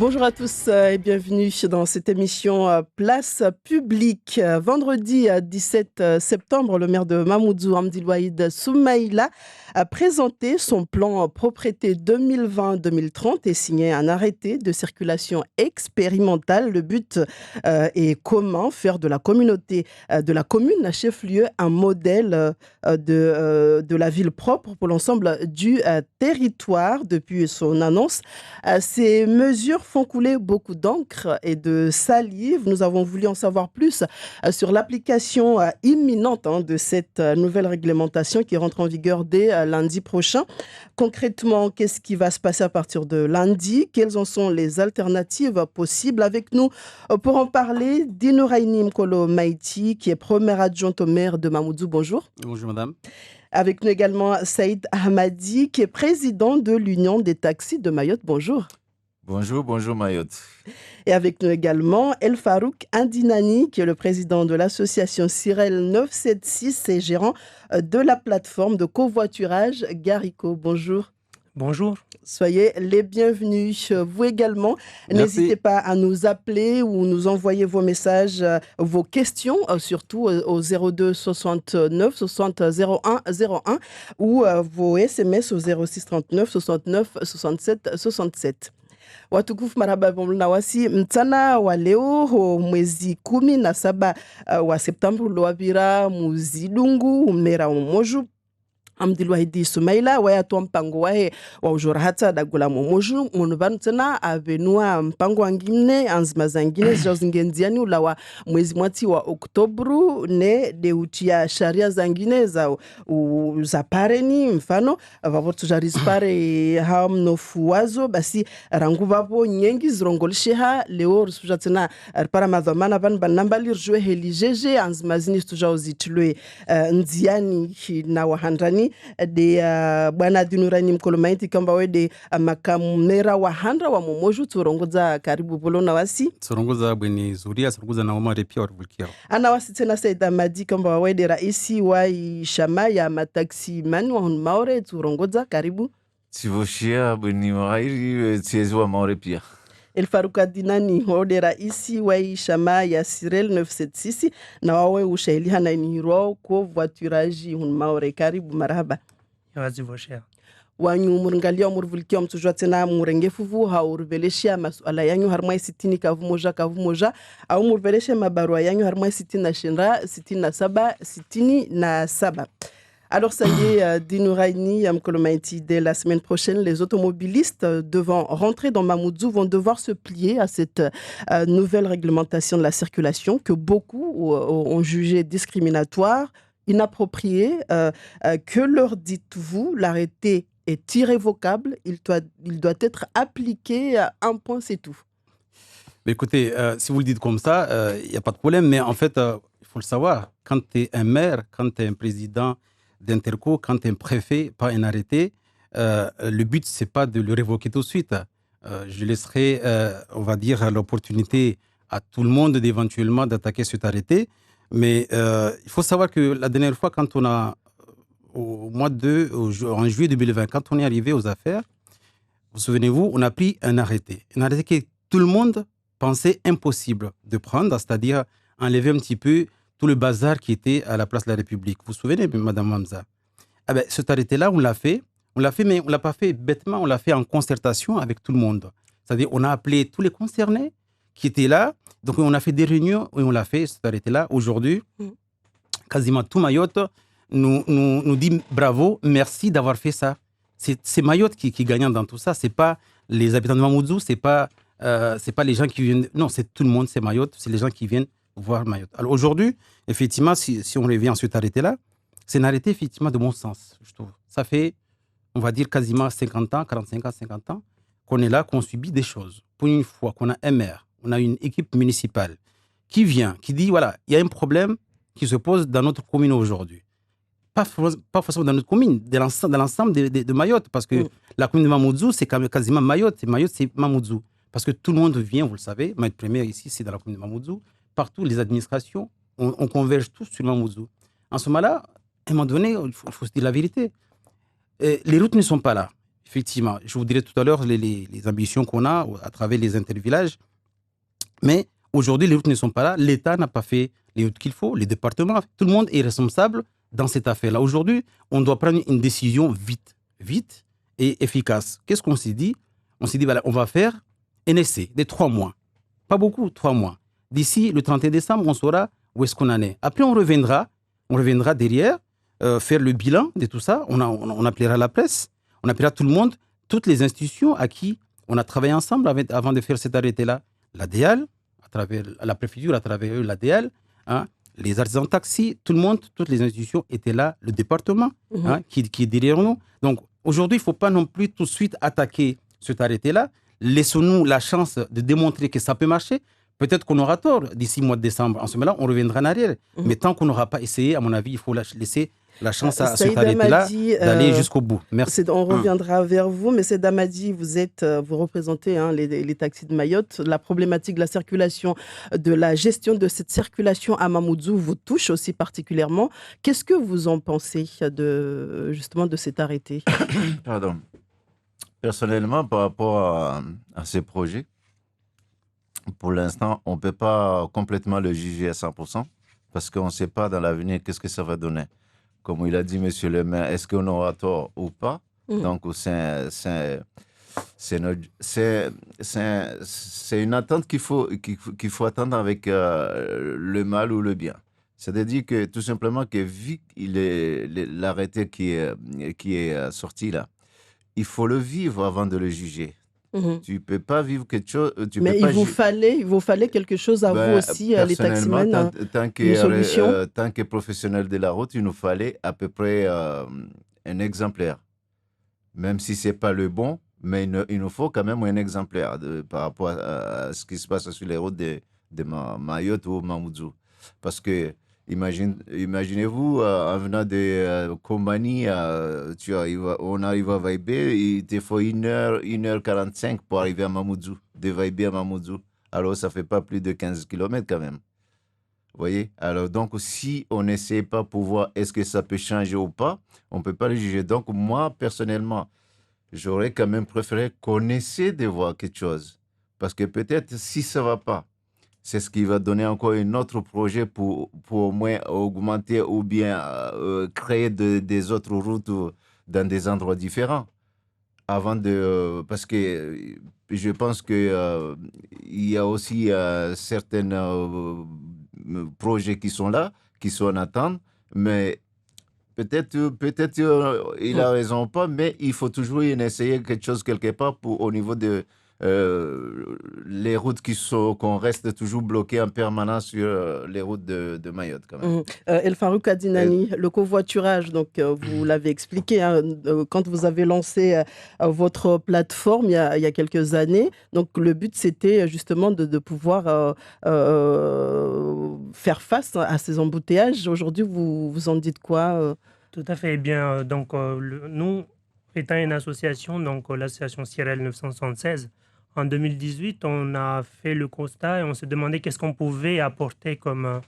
Bonjour à tous et bienvenue dans cette émission Place publique. Vendredi 17 septembre, le maire de Mamoudzou, Hamdi Louaïd Soumaïla, a présenté son plan propreté 2020-2030 et signé un arrêté de circulation expérimentale. Le but est commun, faire de la communauté, de la commune chef-lieu, un modèle de la ville propre pour l'ensemble du territoire. Depuis son annonce, ces mesures font couler beaucoup d'encre et de salive. Nous avons voulu en savoir plus sur l'application imminente de cette nouvelle réglementation qui rentre en vigueur dès lundi prochain. Concrètement, qu'est-ce qui va se passer à partir de lundi? Quelles en sont les alternatives possibles? Avec nous, pour en parler, Dinouraïni Mkolo Maïti, qui est première adjointe au maire de Mamoudzou. Bonjour. Bonjour madame. Avec nous également Saïd Ahmadi, qui est président de l'Union des taxis de Mayotte. Bonjour. Bonjour Mayotte. Et avec nous également El Farouk Indinani, qui est le président de l'association Cyrel 976 et gérant de la plateforme de covoiturage Garico. Bonjour. Bonjour. Soyez les bienvenus. Vous également, n'hésitez pas à nous appeler ou nous envoyer vos messages, vos questions, surtout au 02 69 60 01 01 ou vos SMS au 06 39 69 67 67. Watukufu marhaba nawasi mchana wa leo mwezi 17 wa Septemba uliopita muzidungu mera umoju Hamdi Louaïd Soumaïla wayatoa mpango wae wa ujorahata dagula momoju munubanu tena avenua mpango wangine anzima zangine zingenziani ulawa mwezi mwati wa Oktobru ne deutia sharia zangine za pareni mfano vavotu jarispare hamnofuwazo basi rangu vapo nyengi zirongolisheha leo rusuja tena para madhamana van banambali rjwe helijeje anzima zini stuja uzitilwe nziani na wahandani de bwana Dinouraïni Mkolo Maïti kamba wede makamu mera wa handra wa momoju turongoza karibu bolona wasi Turongoza bweni zuria turongoza na Omar pia warubulkia. Ana wasi tena Saïd Ahmadi kamba wede raisi wa shama ya mataxi man wa maore turongoza karibu. Tivoshia bweni mairi tiezwa maore pia. El Farouk Indinani wode raisi wa shama ya Cyrel 976 na wawe ushaili hana iniro ko voiturage maore karibu marhaba. Yawazi voshia. Wanyu muringalia murvulkia mtujwa tena murengefuvu haurveleshia masuala yanyu harmai 60 kavu moja au murveleshia mabarua yanyu harmai 67 67. Alors ça y est, Dinouraïni Mkolo Maïti, dès la semaine prochaine, les automobilistes devant rentrer dans Mamoudzou vont devoir se plier à cette nouvelle réglementation de la circulation que beaucoup ont jugé discriminatoire, inappropriée. Que leur dites-vous? L'arrêté est irrévocable, il doit être appliqué à un point, c'est tout. Mais écoutez, si vous le dites comme ça, il n'y a pas de problème, mais en fait, il faut le savoir, quand tu es un maire, quand tu es un président d'Interco, quand tu es un préfet, pas un arrêté, le but, c'est pas de le révoquer tout de suite. Je laisserai, on va dire, l'opportunité à tout le monde d'éventuellement d'attaquer cet arrêté. Mais il faut savoir que la dernière fois, quand on a, en juillet 2020, quand on est arrivé aux affaires, vous souvenez-vous, on a pris un arrêté. Un arrêté que tout le monde pensait impossible de prendre, c'est-à-dire enlever un petit peu tout le bazar qui était à la place de la République. Vous vous souvenez, Madame Mamza? Ah ben, cet arrêté-là, on l'a fait, mais on ne l'a pas fait bêtement, on l'a fait en concertation avec tout le monde. C'est-à-dire, on a appelé tous les concernés qui étaient là, donc on a fait des réunions et on l'a fait, cet arrêté-là. Aujourd'hui, quasiment tout Mayotte nous dit bravo, merci d'avoir fait ça. C'est Mayotte qui est gagnant dans tout ça, c'est pas les habitants de Mamoudzou, c'est pas les gens qui viennent... Non, c'est tout le monde, c'est Mayotte, c'est les gens qui viennent voir Mayotte. Alors aujourd'hui, effectivement, si on revient à cet arrêté-là, c'est un arrêté effectivement de bon sens, je trouve. Ça fait, on va dire, quasiment 50 ans, 45 ans, 50 ans, qu'on est là, qu'on subit des choses. Pour une fois qu'on a un maire, on a une équipe municipale qui vient, qui dit, voilà, il y a un problème qui se pose dans notre commune aujourd'hui. Pas forcément dans notre commune, dans l'ensemble de Mayotte, parce que la commune de Mamoudzou, c'est quasiment Mayotte, et Mayotte, c'est Mamoudzou. Parce que tout le monde vient, vous le savez, Mayotte Première ici, c'est dans la commune de Mamoudzou. Partout, les administrations, on converge tous sur Mamoudzou. En ce moment-là, à un moment donné, il faut se dire la vérité. Les routes ne sont pas là. Effectivement, je vous dirais tout à l'heure les ambitions qu'on a à travers les intervillages. Mais aujourd'hui, les routes ne sont pas là. L'État n'a pas fait les routes qu'il faut, les départements. Tout le monde est responsable dans cette affaire-là. Aujourd'hui, on doit prendre une décision vite et efficace. Qu'est-ce qu'on s'est dit? On s'est dit, voilà, on va faire un essai de 3 mois. Pas beaucoup, 3 mois. D'ici le 31 décembre, on saura où est-ce qu'on en est. Après, on reviendra derrière, faire le bilan de tout ça. On appellera la presse, on appellera tout le monde, toutes les institutions à qui on a travaillé ensemble avant de faire cet arrêté-là. L'ADL, à travers la préfecture, à travers eux, l'ADL, hein, les artisans de taxi, tout le monde, toutes les institutions étaient là, le département hein, qui est derrière nous. Donc aujourd'hui, il ne faut pas non plus tout de suite attaquer cet arrêté-là. Laissons-nous la chance de démontrer que ça peut marcher. Peut-être qu'on aura tort d'ici le mois de décembre. En ce moment-là, on reviendra en arrière. Mais tant qu'on n'aura pas essayé, à mon avis, il faut laisser la chance à cet arrêté-là d'aller jusqu'au bout. Merci. On reviendra vers vous, mais c'est Damadi, vous représentez les taxis de Mayotte. La problématique de la circulation, de la gestion de cette circulation à Mamoudzou vous touche aussi particulièrement. Qu'est-ce que vous en pensez justement de cet arrêté? Pardon. Personnellement, par rapport à ces projets, pour l'instant, on ne peut pas complètement le juger à 100% parce qu'on ne sait pas dans l'avenir qu'est-ce que ça va donner. Comme il a dit, monsieur le maire, est-ce qu'on aura tort ou pas? Donc, c'est une attente qu'il faut attendre avec le mal ou le bien. C'est-à-dire que tout simplement que vu l'arrêté qui est sorti là, il faut le vivre avant de le juger. Tu ne peux pas vivre quelque chose. Mais il vous fallait quelque chose à vous aussi, les taximens, une solution. Tant que professionnel de la route, il nous fallait à peu près un exemplaire. Même si ce n'est pas le bon, mais il nous faut quand même un exemplaire par rapport à ce qui se passe sur les routes de Mayotte ou Mamoudzou. Parce que imaginez-vous, en venant de Kombani, on arrive à Vaibé, il te faut 1h45 pour arriver à Mamoudzou, de Vaibé à Mamoudzou. Alors, ça ne fait pas plus de 15 km quand même. Vous voyez? Alors, donc, si on n'essaie pas pour voir est-ce que ça peut changer ou pas, on ne peut pas le juger. Donc, moi, personnellement, j'aurais quand même préféré qu'on essaie de voir quelque chose. Parce que peut-être, si ça ne va pas, c'est ce qui va donner encore un autre projet pour au moins augmenter ou bien créer des autres routes dans des endroits différents. Parce que je pense qu'il y a aussi certains projets qui sont là, qui sont en attente, mais peut-être il a raison ou pas, mais il faut toujours essayer quelque chose quelque part au niveau de les routes qu'on reste toujours bloquées en permanence sur les routes de Mayotte quand même. El Farouk Adinani, le covoiturage, donc vous l'avez expliqué quand vous avez lancé votre plateforme il y a quelques années. Donc le but c'était justement de pouvoir faire face à ces embouteillages. Aujourd'hui, vous en dites quoi? Tout à fait. Eh bien, donc nous, étant une association, donc l'association CIREL 976, en 2018, on a fait le constat et on s'est demandé qu'est-ce qu'on pouvait apporter comme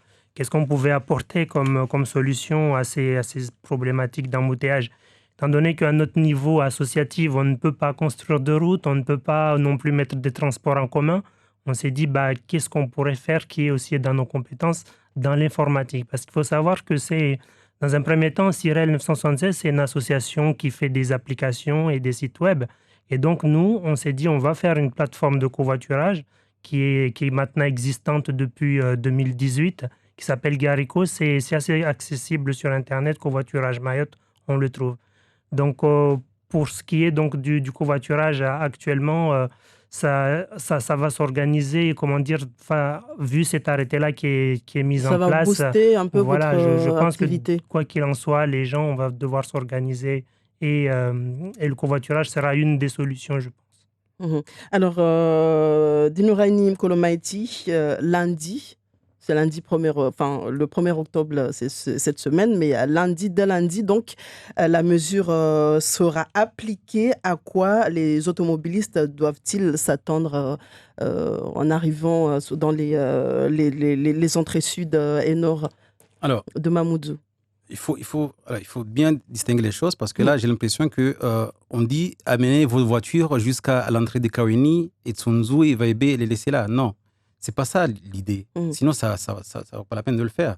solution à ces problématiques d'embouteillage. Étant donné qu'à notre niveau associatif, on ne peut pas construire de route, on ne peut pas non plus mettre des transports en commun, on s'est dit qu'est-ce qu'on pourrait faire qui est aussi dans nos compétences dans l'informatique. Parce qu'il faut savoir que dans un premier temps, CIREL 976, c'est une association qui fait des applications et des sites web. Et donc, nous, on s'est dit, on va faire une plateforme de covoiturage qui est maintenant existante depuis 2018, qui s'appelle Garico. C'est assez accessible sur Internet, covoiturage Mayotte, on le trouve. Donc, pour ce qui est donc du covoiturage actuellement, ça va s'organiser, vu cet arrêté-là qui est mis en place. Ça va booster un peu votre je pense activité. Que, quoi qu'il en soit, les gens, on va devoir s'organiser et le covoiturage sera une des solutions, je pense. Alors, Dinouraini Mkolomaiti, lundi, c'est le 1er octobre, c'est cette semaine, mais dès lundi, donc, la mesure sera appliquée. À quoi les automobilistes doivent-ils s'attendre en arrivant dans les entrées sud et nord de Mamoudzou? il faut bien distinguer les choses parce que là, j'ai l'impression qu'on dit amenez vos voitures jusqu'à l'entrée de Kaweni et Tsunzu et Vaibé et les laisser là. Non, c'est pas ça l'idée. Sinon, ça vaut pas la peine de le faire.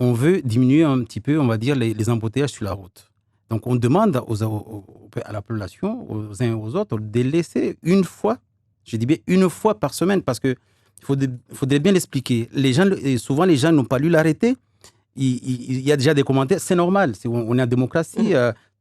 On veut diminuer un petit peu, on va dire, les embouteillages sur la route. Donc, on demande à la population, aux uns et aux autres, de laisser une fois, je dis bien une fois par semaine, parce qu'il faudrait bien l'expliquer. Souvent, les gens n'ont pas lu l'arrêté. Il y a déjà des commentaires, c'est normal, on est en démocratie.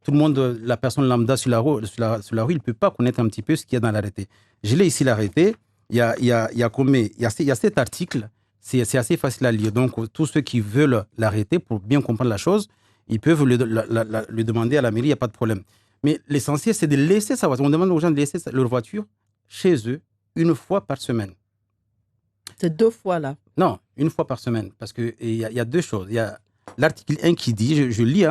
Tout le monde, la personne lambda sur la rue, il ne peut pas connaître un petit peu ce qu'il y a dans l'arrêté. Je l'ai ici, l'arrêté. Il y a 7 articles. C'est assez facile à lire. Donc, tous ceux qui veulent l'arrêter, pour bien comprendre la chose, ils peuvent le demander à la mairie, il n'y a pas de problème. Mais l'essentiel, c'est de laisser sa voiture. On demande aux gens de laisser leur voiture chez eux une fois par semaine. C'est 2 fois là? Non, une fois par semaine. Parce qu'il y a 2 choses. Il y a l'article 1 qui dit, je lis,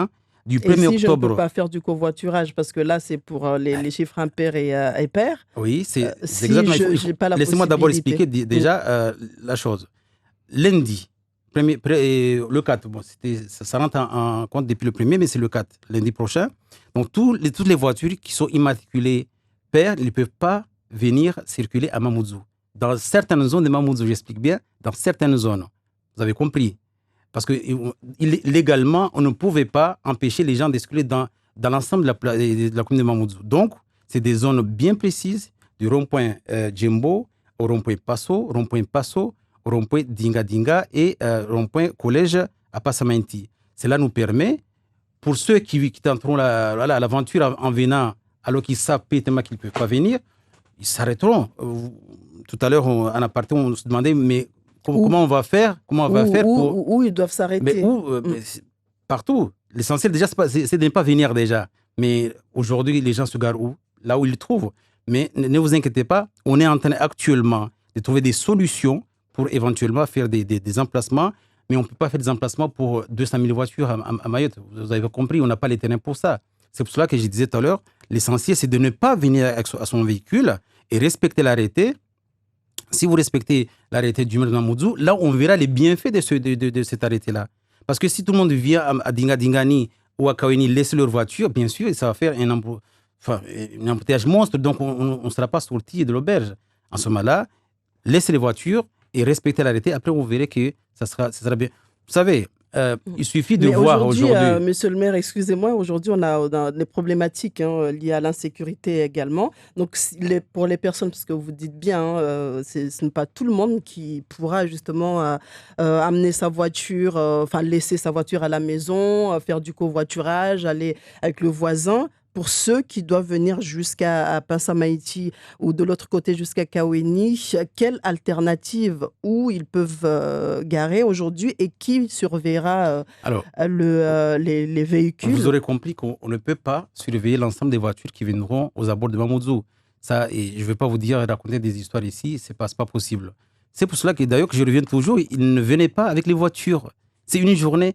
du 1er octobre... Et si je ne peux pas faire du covoiturage, parce que là, c'est pour les chiffres impairs et pairs. Oui, c'est si exactement... pas la Laissez-moi d'abord expliquer déjà la chose. Lundi, le 4, bon, ça rentre en compte depuis le 1er, mais c'est le 4, lundi prochain. Donc, toutes les voitures qui sont immatriculées paires ne peuvent pas venir circuler à Mamoudzou. Dans certaines zones de Mamoudzou, j'explique bien, dans certaines zones. Vous avez compris? Parce que légalement, on ne pouvait pas empêcher les gens de circuler dans l'ensemble de la commune de Mamoudzou. Donc, c'est des zones bien précises, du rond-point Djembo au rond-point Passo, au rond-point Dinga Dinga et rond-point Collège à Passamainti. Cela nous permet, pour ceux qui tenteront l'aventure en venant, alors qu'ils savent pétement qu'ils ne peuvent pas venir, ils s'arrêteront. Tout à l'heure, en aparté, on se demandait, mais comment on va faire où ils doivent s'arrêter. Mais partout. L'essentiel, déjà, c'est de ne pas venir déjà. Mais aujourd'hui, les gens se garent où? Là où ils le trouvent. Mais ne vous inquiétez pas, on est en train actuellement de trouver des solutions pour éventuellement faire des emplacements. Mais on ne peut pas faire des emplacements pour 200 000 voitures à Mayotte. Vous avez compris, on n'a pas les terrains pour ça. C'est pour cela que je disais tout à l'heure, l'essentiel, c'est de ne pas venir à son véhicule et respecter l'arrêté. Si vous respectez l'arrêté du maire de Mamoudzou, là, on verra les bienfaits de cet arrêté-là. Parce que si tout le monde vient à Dinga Dingani ou à Kaweni laisser leur voiture, bien sûr, ça va faire un embouteillage monstre. Donc, on ne sera pas sorti de l'auberge. En ce moment-là, laissez les voitures et respectez l'arrêté. Après, vous verrez que ça sera bien. Vous savez, il suffit de voir aujourd'hui... Monsieur le maire, excusez-moi, aujourd'hui, on a des problématiques liées à l'insécurité également. Donc, pour les personnes, parce que vous dites bien, ce n'est pas tout le monde qui pourra justement amener sa voiture, laisser sa voiture à la maison, faire du covoiturage, aller avec le voisin. Pour ceux qui doivent venir jusqu'à Passamainti ou de l'autre côté jusqu'à Kaweni, quelle alternative où ils peuvent garer aujourd'hui et qui surveillera les véhicules? Vous aurez compris qu'on ne peut pas surveiller l'ensemble des voitures qui viendront aux abords de Mamoudzou. Ça, et je ne vais pas vous dire, raconter des histoires ici, ce n'est pas possible. C'est pour cela que d'ailleurs que je reviens toujours, ils ne venaient pas avec les voitures. C'est une journée.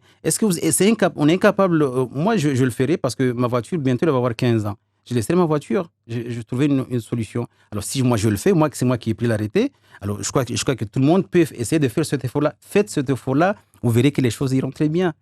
On est incapable. Moi, je le ferai parce que ma voiture, bientôt, elle va avoir 15 ans. Je laisserai ma voiture. Je trouverai une solution. Alors, si moi, je le fais, c'est moi qui ai pris l'arrêté. Alors, je crois que tout le monde peut essayer de faire cet effort-là. Faites cet effort-là. Vous verrez que les choses iront très bien.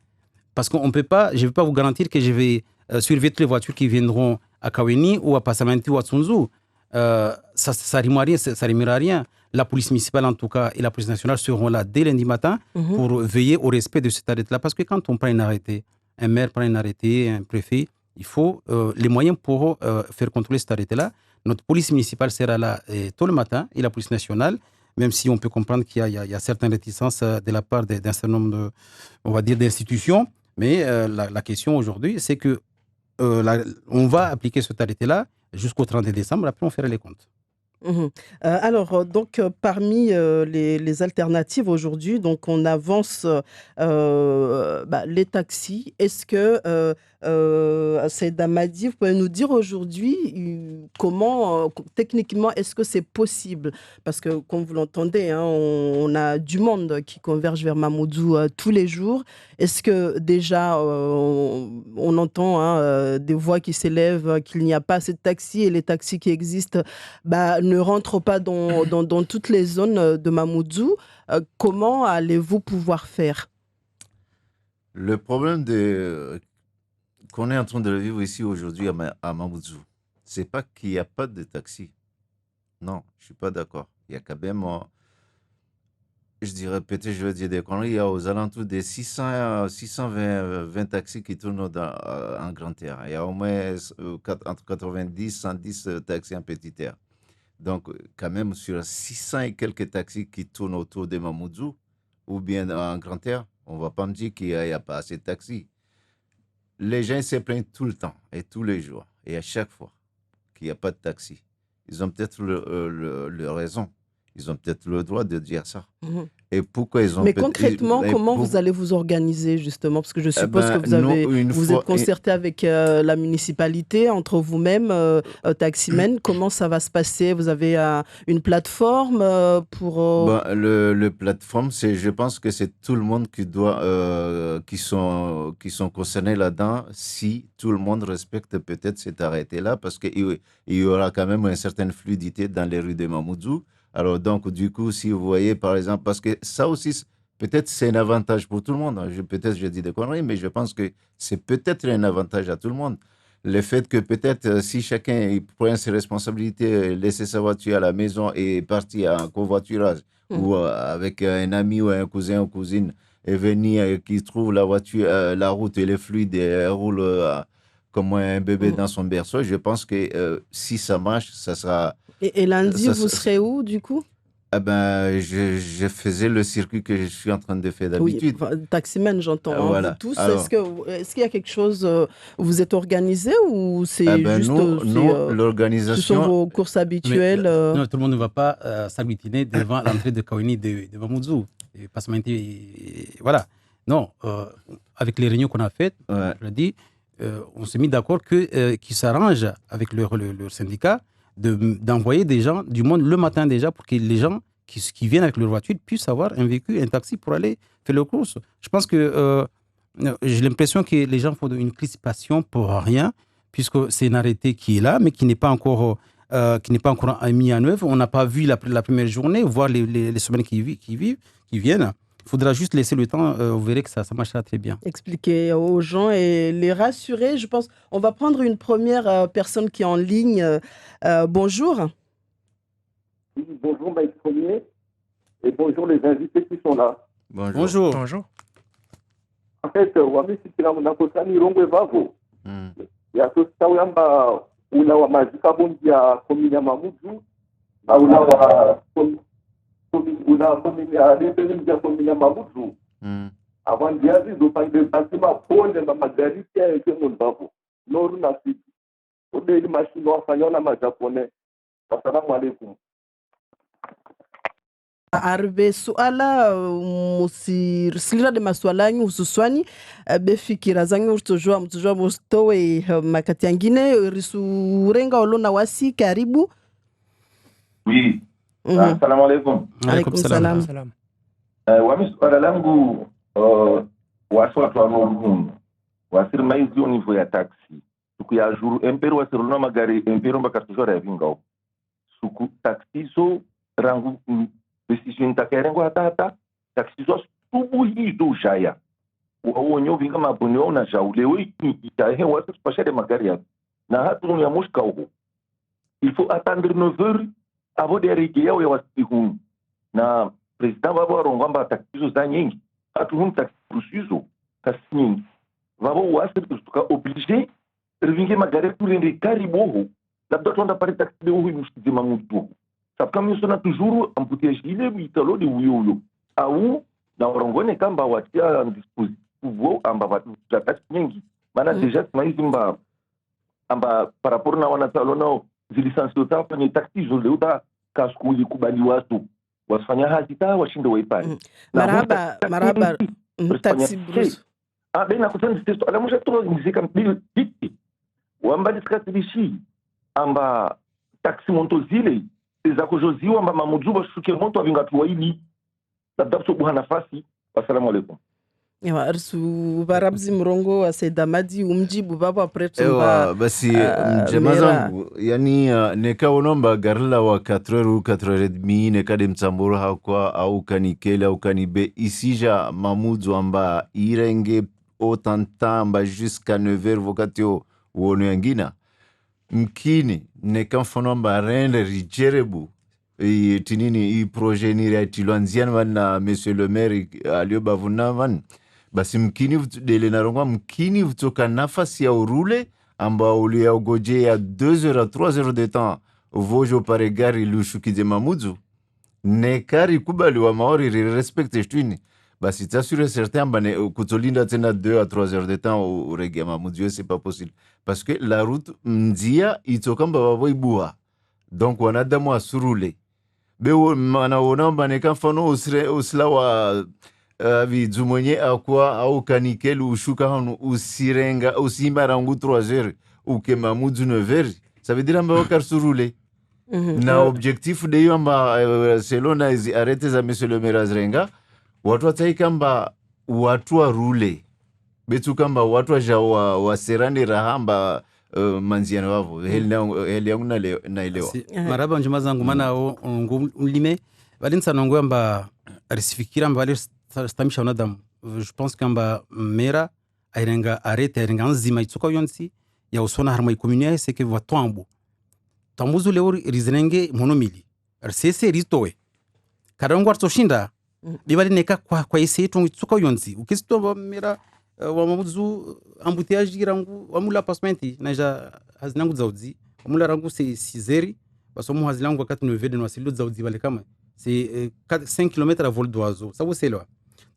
Parce qu'on ne peut pas, je ne vais pas vous garantir que je vais surveiller toutes les voitures qui viendront à Kaweni ou à Passamainti ou à Tsunzu. Ça ne rimera rien. La police municipale, en tout cas, et la police nationale seront là dès lundi matin pour veiller au respect de cet arrêté-là. Parce que quand on prend un arrêté, un maire prend un arrêté, un préfet, il faut les moyens pour faire contrôler cet arrêté-là. Notre police municipale sera là tôt le matin et la police nationale, même si on peut comprendre qu'il y a certaines réticences de la part d'un certain nombre d'institutions. Mais la question aujourd'hui, c'est que on va appliquer cet arrêté-là jusqu'au 31 décembre. Après, on fera les comptes. Alors, parmi les alternatives aujourd'hui, donc on avance les taxis. Est-ce que Saïd Amadi, vous pouvez nous dire aujourd'hui comment, techniquement, est-ce que c'est possible? Parce que, comme vous l'entendez, on a du monde qui converge vers Mamoudzou tous les jours. Est-ce que déjà, on entend des voix qui s'élèvent, qu'il n'y a pas assez de taxis et les taxis qui existent ne rentrent pas dans toutes les zones de Mamoudzou? Comment allez-vous pouvoir faire? Le problème qu'on est en train de le vivre ici aujourd'hui à Mamoudzou, c'est pas qu'il n'y a pas de taxi. Non, je suis pas d'accord. Il y a quand même, je dirais peut-être, je vais dire des conneries, il y a aux alentours des 620 taxis qui tournent en Grand Air. Il y a au moins entre 90 et 110 taxis en Petit Air. Donc, quand même, sur 600 et quelques taxis qui tournent autour de Mamoudzou ou bien en Grand Air, on ne va pas me dire qu'il n'y a pas assez de taxis. Les gens se plaignent tout le temps et tous les jours et à chaque fois qu'il n'y a pas de taxi. Ils ont peut-être leur raison. Ils ont peut-être le droit de dire ça. Et pourquoi ils ont... Mais concrètement, comment vous allez vous organiser justement? Parce que je suppose que vous êtes concerté avec la municipalité, entre vous-même, taximen. Comment ça va se passer? Vous avez une plateforme pour... Le plateforme, je pense que c'est tout le monde qui sont concernés là-dedans, si tout le monde respecte peut-être cet arrêté-là, parce qu'il y aura quand même une certaine fluidité dans les rues de Mamoudzou. Alors donc, du coup, si vous voyez, par exemple, parce que ça aussi, peut-être c'est un avantage pour tout le monde. Peut-être je dis des conneries, mais je pense que c'est peut-être un avantage à tout le monde. Le fait que peut-être si chacun prend ses responsabilités, laisser sa voiture à la maison et partir en covoiturage ou avec un ami ou un cousin ou cousine et venir, qui trouve la voiture, la route elle est fluide et roule comme un bébé dans son berceau, je pense que si ça marche, ça sera... Et lundi, vous serez où, du coup? Je faisais le circuit que je suis en train de faire d'habitude. Oui, taximan, j'entends. Voilà. Vous tous, est-ce qu'il y a quelque chose, vous êtes organisé ou c'est juste... l'organisation... Ce sont vos courses habituelles Non, tout le monde ne va pas s'agglutiner devant l'entrée de Kaweni de Mamoudzou. Voilà. Non, avec les réunions qu'on a faites, je l'ai dit, on s'est mis d'accord qu'ils s'arrangent avec leur syndicat d'envoyer des gens, du monde le matin déjà, pour que les gens qui viennent avec leur voiture puissent avoir un véhicule, un taxi pour aller faire leurs courses. Je pense que j'ai l'impression que les gens font une crispation pour rien, puisque c'est un arrêté qui est là, mais qui n'est pas encore mis en œuvre. On n'a pas vu la première journée, voire les semaines qui viennent. Il faudra juste laisser le temps, vous verrez que ça marchera très bien. Expliquer aux gens et les rassurer. Je pense on va prendre une première personne qui est en ligne. Bonjour. Oui, bonjour Maître Premier et bonjour les invités qui sont là. Bonjour. En fait, wami sikira munakosani rongwe vavo. Ya sosita uyamba una wa mazika bonji ya komini ya Mamoudzou na una wa komini ya Repelim ya komini ya Mamoudzou. Avant diazi do pande basima pole na magari ya yake vavo. Noru na sisi. Ode ili mashino wafanya na majapone. Assalamu alaikum. Arbe suala musirsilira de maswalanyu hususwani befikira zanyu mtojua mustowe makati yangine risurenga olona wasi karibu. Oui. Assalamu alaikum. Alaikum salam. Wami suala langu watu wanoruhunu wasiri maizi au niveau ya taxi suku ya juru empero wasiruluna magari empero mbakatujora ya vingao suku taxi so rangu decision takaerengo hata taxi so subuhi do jaya wonyo vinga mabonyo na jaulewe itahe watu spashare magari ya na hatu ya Moscou ho il faut attendre 9 heures avant de régler ya wasihun na president babo rongamba taxi so za nyingi hatu hun taxi rusizo kasnyingi vavo wasiri tuka obligé revinge magari turende kariboho labda tonda pare taxi de uhu mushizima mutu sapkam yosona toujours embouteillage ile bitalo de uyo au na orongone kamba watia en dispositif vo amba vatu taxi nyingi mana déjà maizimba amba par rapport na wana salona zilisansi ta kwenye taxi zo leuta kasku yikubali watu wasifanya hazita washinde waipani maraba taxi Bruce bena kusema sisi alamusha tu nizika biti wamba diskatilishi amba taxi monto zile za kujoziwa amba Mamoudzou shuke monto avingatu waili labda sobuha nafasi. Assalamu alaikum. Ewa arsu barabzi mrongo asedamadi umjibu baba preto ewa basi mjema zangu yani neka onomba garla wa 4h ou 4h30 neka de mtsamburu hakwa au kanikele au kanibe isija Mamoudzou amba irenge autant de temps jusqu'à 9h wakati uone wengine mkini nekamfano mba rende rijerebu tinini projet ni ratilanzian na monsieur le maire aliyobavuna basi mkini dele narongwa mkini vutoka nafasi ya urule ambao uliogojea 2 heures à 3 heures de temps vojo pare gari lushukije mamuzu nekari kubali wa maori respecte shtwini basi t'assurer certain bane kutolinda tena 2 à 3 heures de temps urege mamuzu c'est pas possible parce que la route mdia itokamba bavoibua donc wanadamu asurule bewo manaona bane kamfano usilawa vidu mwenye akwa au kanikelu ushuka hanu usirenga usimarangu 3 heures uke mamudu 9 heures ça veut dire amba karsurule na objectif de yamba selon les arrêtés za monsieur le maire azrenga watu wataikamba watu warule betu kamba watu wa serani rahamba manziana wavo heli yangu na elewa maraba njuma zangu mana ulime valinsa nongo yamba resifikira mba stamisha wanadamu. Je pense kamba mera airenga arete airenga nzima itsuka yonsi ya usona harma ikomunia c'est que vatombo tambuzu leo rizenenge monomili rsese ritowe karango artoshinda libali neka kwa ise tongo itsuka yonsi ukisito mera wa mamuzu embouteillage girangu wamula passementi naja hazinangu zaudzi wamula rangu c'est 6 basomo hazilangu wakati 9 de nwasilu zaudzi bale kama c'est 5 km à vol d'oiseau ça vous c'est là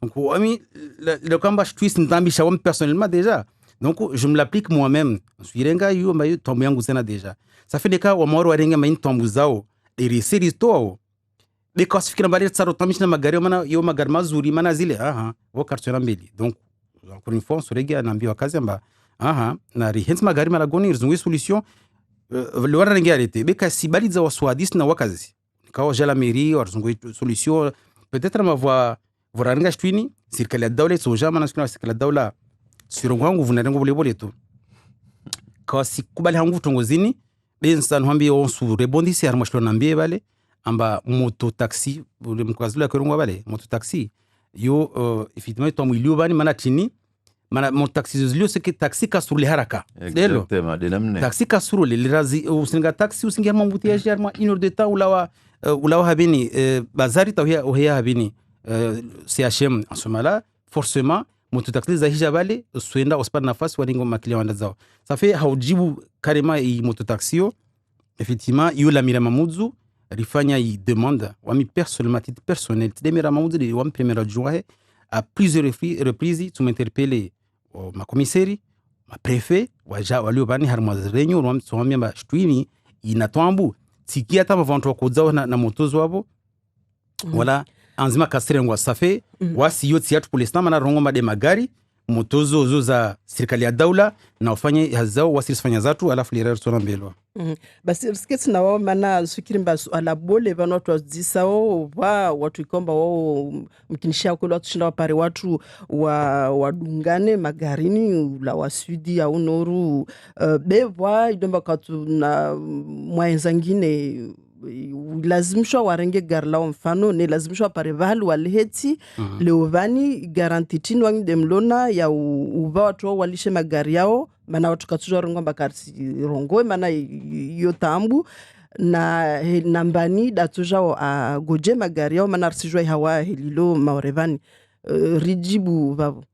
donc ami le combat je suis ndambisha wam personnellement déjà donc je me l'applique moi-même suirenga yo mayo tombo yangu tena déjà ça fait des cas wa moro warenga main tombo zao de séries to de classifier mbali tsaro tamishina magari mana yo magari mazuri mana zile wo kartona mbili donc encore une fois surega nambi wakazi amba na rihens magari mara goni rizungwe solution le warenga arrêté beka sibaliza waswadis na wakazi quand j'ai la mairie warzungwe solution peut-être ma voix voranga shtwini serikali ya dawla soja maana sikuna serikali ya dawla sirongo wangu vunarengo bole tu kwa sikubali hangu tongozini bensa nwambi onsu rebondisi harmashlo nambie bale amba moto taxi bule mkwazula kerongo bale moto taxi yo effectivement to mwilio bani mana chini mana moto taxi zilio c'est que taxi kasuru haraka delo taxi kasuru le razi usinga taxi usinga mambuti ya jarma 1 heure de temps ulawa habini bazari tawia ohia habini CHM en ce moment-là, forcément, mototaxi za hijabale, suenda ospana nafasi waringo makili wanda zao. Ça fait haujibu karema i mototaxio, effectivement, yo la mira mamuzu, rifanya i demande, wami personnellement, titre personnel, de mira mamuzu, de wami premier adjoint, à plusieurs reprises, tu m'interpeller ma commissaire, ma préfet, waja walio bani harmaz renyo, wami tuwami mba shtuini, inatuambu, tiki hata mavantu wakozao na motozo wabo, wala, anzima kasirengwa safe wasi yoti yatu polisi na rongo made magari motozo zo za serikali ya daula na ufanye hazao wasifanya zatu alafu lirero sona mbelwa basi skets na wao mana sukirimba ala bole bana watu wazisa watu ikomba wao mkinisha kule watu shinda wapare watu wadungane magarini la wasudi au noru bebwa idomba katu na mwaenzangine lazimishwa warenge gari lao mfano ne lazimishwa pare vahali waliheti leovani garanti tini wangi demlona ya uva watu walishe magari yao mana watu katujwa rongo mbakarisi rongoe mana yotambu na nambani datuja goje magari yao mana arsijwa hawa helilo maorevani rijibu vavo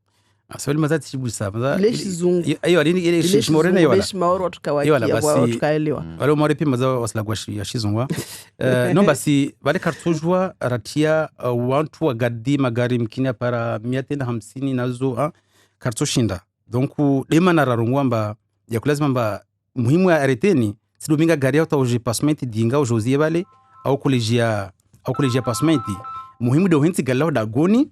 aswali mazati chibu saba ile shizungu ayo alini ile shimorena yala shimoro watu kawakia watu kaelewa wale mwarepi mazawa wasla gwashi ya shizungwa no basi wale kartujwa ratia watu wagadi magari mkinya para 150 nazo kartoshinda donc dema na rarongwa mba ya kulazima mba muhimu ya areteni sidominga gari ya utaoje passementi dinga ojozie bale au kolegia passementi muhimu de hensi galao dagoni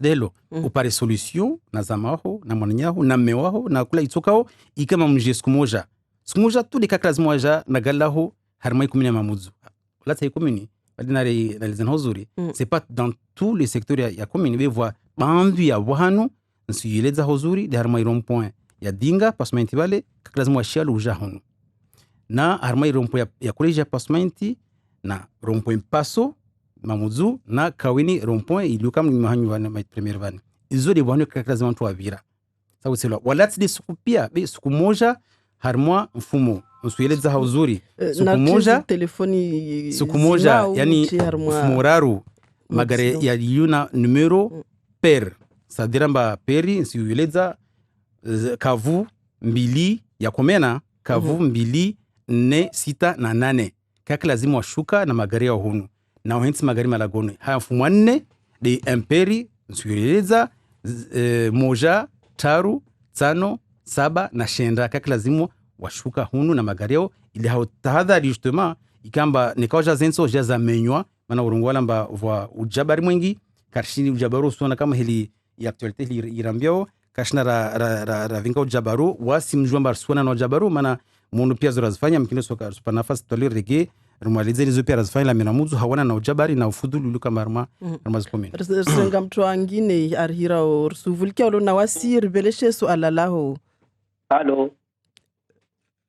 delo upare solution na zamaho na mwananyaho na mewaho na kula itokao ikama mje skumoja tous les cas moja na galaho harmai kumina mamuzu la tay commune badinare na lizen hozuri c'est pas dans tous les secteurs ya commune be voit bandu ya wahano nsiyeleza hozuri de harmai rond-point ya dinga passementi bale kakazmo shia luja hono na harmai rond-point ya college passementi na rond-point passo mamuzu na kawini rond-point ilio kam ni mahanyu wana mai premier van izole bwana kaka lazima mtu avira sawa selo wala tsidi siku pia siku moja harmwa mfumo usueleza hauzuri siku moja telefoni siku moja yani mfumo raru magare ya yuna numero per sadira mba peri nsiueleza kavu mbili ya komena kavu mbili 4 6 na 8 kaka lazima washuka na magari ya hunu na wahensi magari malagoni haya mfumo 4 de imperi nsiueleza moja taru tano saba na shenda kaka lazima washuka hunu na magari yao ili hao tahadhari justement ikamba nikaoja zenso jaza menywa mana urungwala mba vwa ujabari mwingi karshini ujabaru suona kama hili ya actualite hili irambiao kashina ra vinga ujabaru wasi mjua mba suona na ujabaru mana mundu pia zora zifanya mkine soka supa nafasi toli rege rumalize nizo pia razifanya la minamuzu hawana na ujabari na ufudulu luka marma zikomin Rsenga mtu wangine arhira o rusuvulkia ulo na wasi ribeleshe su alalaho. Allô.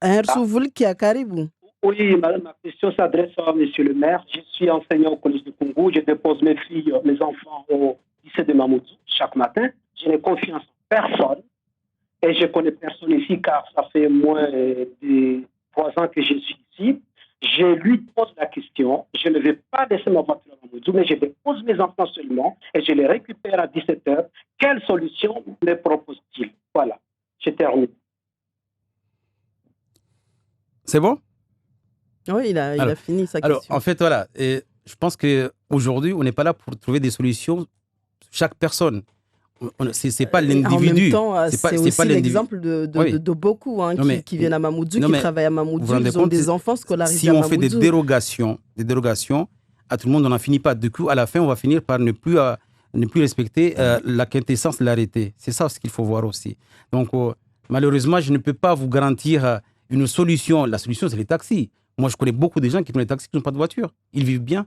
Rusuvulkia karibu. Oui, ma question s'adresse à monsieur le maire. Je suis enseignant au collège de Congo. Je dépose mes enfants au lycée de Mamoudzou chaque matin. Je n'ai confiance en personne. Et je connais personne ici car ça fait moins de 3 ans que je suis ici. Je lui pose la question. Je ne vais pas laisser ma voiture à Mamoudzou, mais je dépose mes enfants seulement et je les récupère à 17h. Quelle solution me propose-t-il? Voilà, je termine. C'est bon? Oui, il a fini sa question. Alors, en fait, voilà, et je pense qu'aujourd'hui, on n'est pas là pour trouver des solutions. Chaque personne, c'est pas l'individu. En même temps, c'est aussi l'exemple de beaucoup qui viennent à Mamoudzou, qui travaillent à Mamoudzou, ils ont des enfants scolarisés à Mamoudzou. Si on fait des dérogations, à tout le monde, on n'en finit pas. Du coup, à la fin, on va finir par ne plus respecter la quintessence de l'arrêté. C'est ça ce qu'il faut voir aussi. Donc, malheureusement, je ne peux pas vous garantir une solution. La solution, c'est les taxis. Moi, je connais beaucoup de gens qui ont des taxis qui n'ont pas de voiture. Ils vivent bien.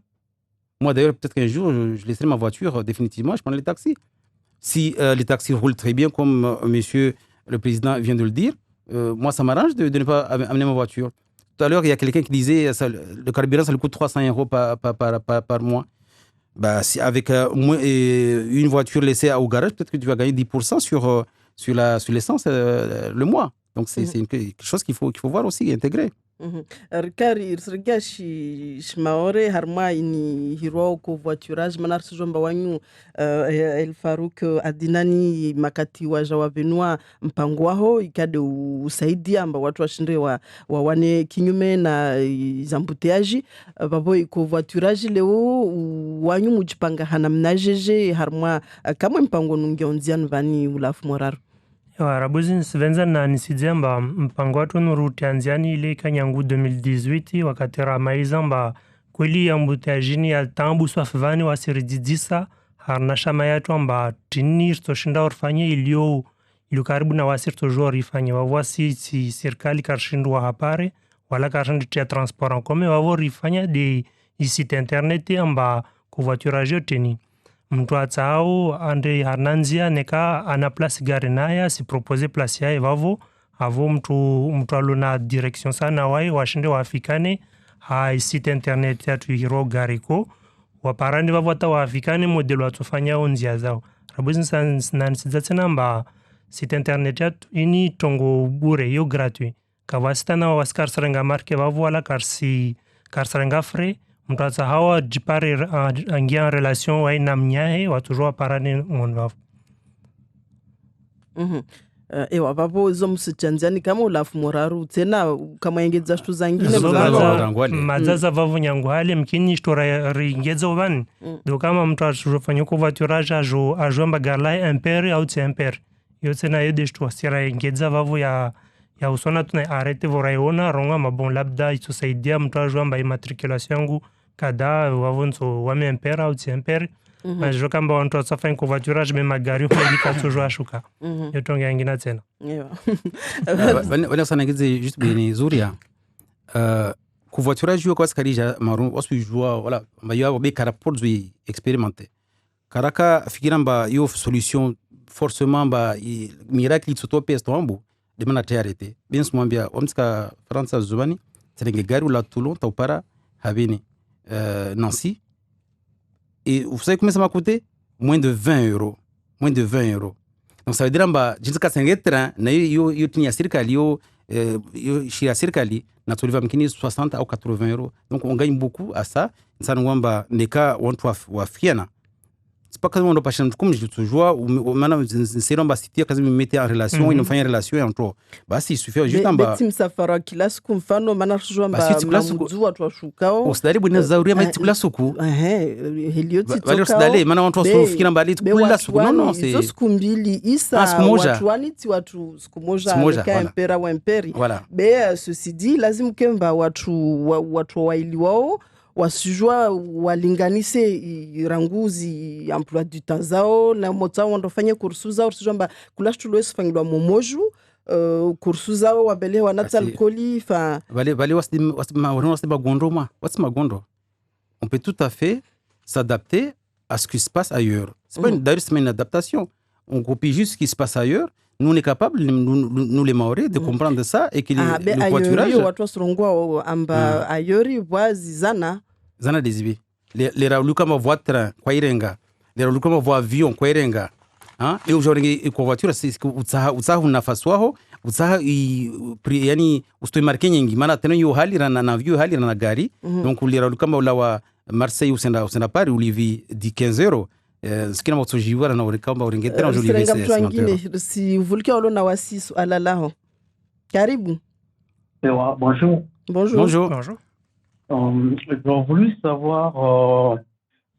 Moi, d'ailleurs, peut-être qu'un jour, je laisserai ma voiture définitivement, je prendrai les taxis. Si les taxis roulent très bien, comme monsieur le président vient de le dire, moi, ça m'arrange de ne pas amener ma voiture. Tout à l'heure, il y a quelqu'un qui disait le carburant, ça lui coûte 300 € par mois. Bah, si avec une voiture laissée au garage, peut-être que tu vas gagner 10% sur l'essence le mois. Donc, c'est quelque chose qu'il faut voir aussi, intégrer. Rikari irsirga shmaore harma ini hiro ko voiturage manar sujomba wanyu El Farouk Adinani makati wa jawabenua mpango wao ikade usaidia amba watu washinde wane kinyume na zambuteaji babo iko voiturage leo wanyu mujipanga hanamnajeje harma kama mpango nungeonzian vani ulafu moraru Rabuzi Svenza na nisidzamba mpango watu nurutianziani ile kanyangu 2018 wakati ramaiza mba kweli ya mbutejini ya tambu swafvani wasirididisa harna shama yatu amba tinir toshinda orfanye ilio karibu na wasir tojua rifanye wawasi si serikali karshindu wa hapare wala karshindu tia transport en commun wavo rifanya de site internet amba kuvoiturage teni mtu atsao ande harnanzia neka ana place gari naya si proposer place ya evavo avo mtu alona direction sana wai washinde wafikane ha site internet ya tuiro gariko waparande vavo ata wafikane modelo atofanya onzia zao rabuzi na nsizatsena mba site internet ya ini tongo bure yo gratuit kavasita na waskar sarenga marke vavo wala karsarenga frais mtu atsa hawa jipare angia en relation wa ina mnyahe watujua parane monvavu. Ewa babo zo msichanziani kama ulafu moraru tena kama engeza shtu zangine mazaza vavu nyangu hali mkini shtora ringeza ubani do kama mtu atufanya kuvoiturage ajomba garlai imperi au tse imperi yo tena yede shtu asira engeza vavu ya usona tuna arete voraiona ronga mabon labda itusaidia mtu ajomba immatriculation yangu kada wavonso wame impera au tse imperi Majoro kamba wantu wasafanya kuvoiturage me magari umelika tujua ashuka. Yotonge yangina tena. Wana sana ngize just bini zuria. Kuvoiturage kwa sikarija maru wasu jua wala mbayo abo be karaport zui expérimenté. Karaka fikira mba yo solution forcément mba miracle tsotope estombo de mana tayarete. Bien smambia omska France zubani tenge gari ou la Toulon taupara habini Nancy. Et vous savez combien ça m'a coûté? Moins de 20 €. moins de 20 euros. Donc ça veut dire que jinsi sengetra na yo tinya serikali yo shira serikali na tuliva mkini 60 au 80 euros. Donc on gagne beaucoup à ça. Ça nous wamba neka watu wa fiana. C'est pas comme on pas changer comme je toujours ou maintenant c'est on va citer quand même mettre en relation une faire relation entre basi il suffit juste en bas tim safara kila siku mfano maana tujua mzu watu washukao usidali bwana zauria mati kila siku helioti wale usidali maana watu wasofikira mbali kila siku non c'est hizo siku mbili isa watu waniti watu siku moja ka impera wa imperi ceci dit lazima kemba watu waili wao wasijua walinganise ranguzi emploi du temps zao na mota wandofanya kursu zao usijua mba kulashtulo esifanyilwa momoju kursu zao wabele wanata alcooli fa vale wasi magondo on peut tout à fait s'adapter à ce qui se passe ailleurs. C'est pas d'ailleurs c'est une adaptation. On copie juste ce qui se passe ailleurs. Nous on est capable nous les Maoris de comprendre ça et que le voiturage watu wasirongwa amba ayori wazizana zana dezibi les raulu kama voiture kwa irenga les raulu kama voiture avion kwa irenga et aujourd'hui kwa voiture c'est utsaha nafasi wao utsaha yani ustoi marke nyingi maana tena yo hali na avion hali na gari donc les raulu kama ulawa Marseille usenda Paris ulivi 15 euros sikina motojiwa na urikamba uringetera ulivi si vulkia olo na wasisu alalaho karibu. Bonjour. J'aurais voulu savoir